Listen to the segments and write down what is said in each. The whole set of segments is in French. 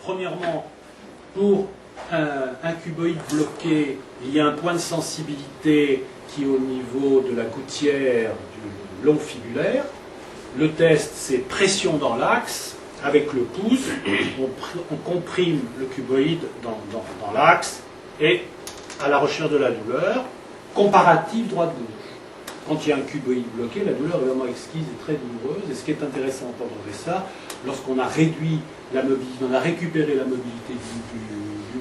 Premièrement, pour un cuboïde bloqué, il y a un point de sensibilité qui est au niveau de la gouttière du long fibulaire. Le test, c'est pression dans l'axe. Avec le pouce, on comprime le cuboïde dans l'axe et à la recherche de la douleur, comparative droite-gauche. Quand il y a un cuboïde bloqué, la douleur est vraiment exquise et très douloureuse. Et ce qui est intéressant pour observer ça, lorsqu'on a réduit la mobilité, on a récupéré la mobilité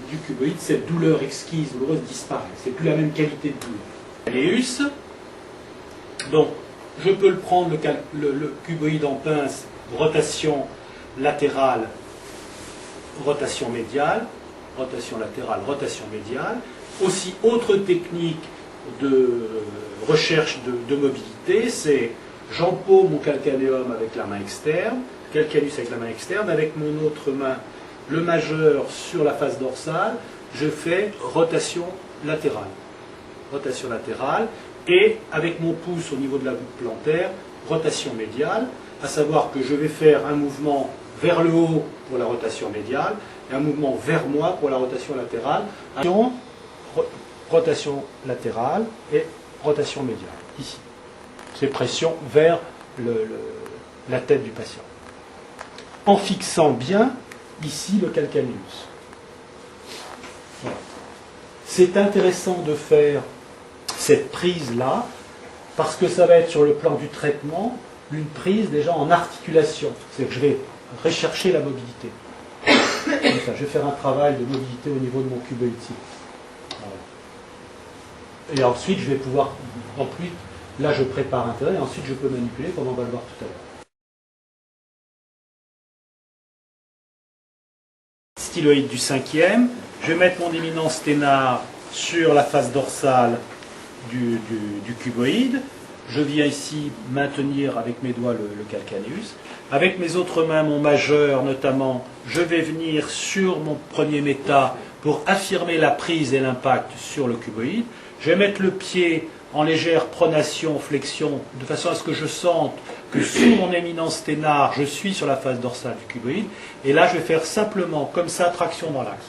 du cuboïde, cette douleur exquise, douloureuse disparaît. C'est plus la même qualité de douleur. Calcaneus, donc je peux le prendre, le cuboïde en pince, rotation latérale, rotation médiale, rotation latérale, rotation médiale. Aussi, autre technique de recherche de mobilité, c'est j'empaume mon calcanéum avec la main externe, calcanus avec la main externe, avec mon autre main, le majeur sur la face dorsale, je fais rotation latérale. Rotation latérale, et avec mon pouce au niveau de la voûte plantaire, rotation médiale, à savoir que je vais faire un mouvement vers le haut pour la rotation médiale et un mouvement vers moi pour la rotation latérale. Rotation latérale et rotation médiale, ici. C'est pression vers la tête du patient. En fixant bien ici le calcaneus. Voilà. C'est intéressant de faire cette prise-là parce que ça va être sur le plan du traitement une prise déjà en articulation. C'est que je vais rechercher la mobilité. Comme ça, je vais faire un travail de mobilité au niveau de mon cuboïde ici. Voilà. Et ensuite, je vais pouvoir, en plus, là je prépare un terrain et ensuite je peux manipuler comme on va le voir tout à l'heure. Styloïde du 5e, je vais mettre mon éminence sténare sur la face dorsale du cuboïde. Je viens ici maintenir avec mes doigts le calcaneus. Avec mes autres mains, mon majeur notamment, je vais venir sur mon premier méta pour affirmer la prise et l'impact sur le cuboïde. Je vais mettre le pied en légère pronation, flexion, de façon à ce que je sente que sous mon éminence sténare, je suis sur la face dorsale du cuboïde. Et là, je vais faire simplement, comme ça, traction dans l'axe.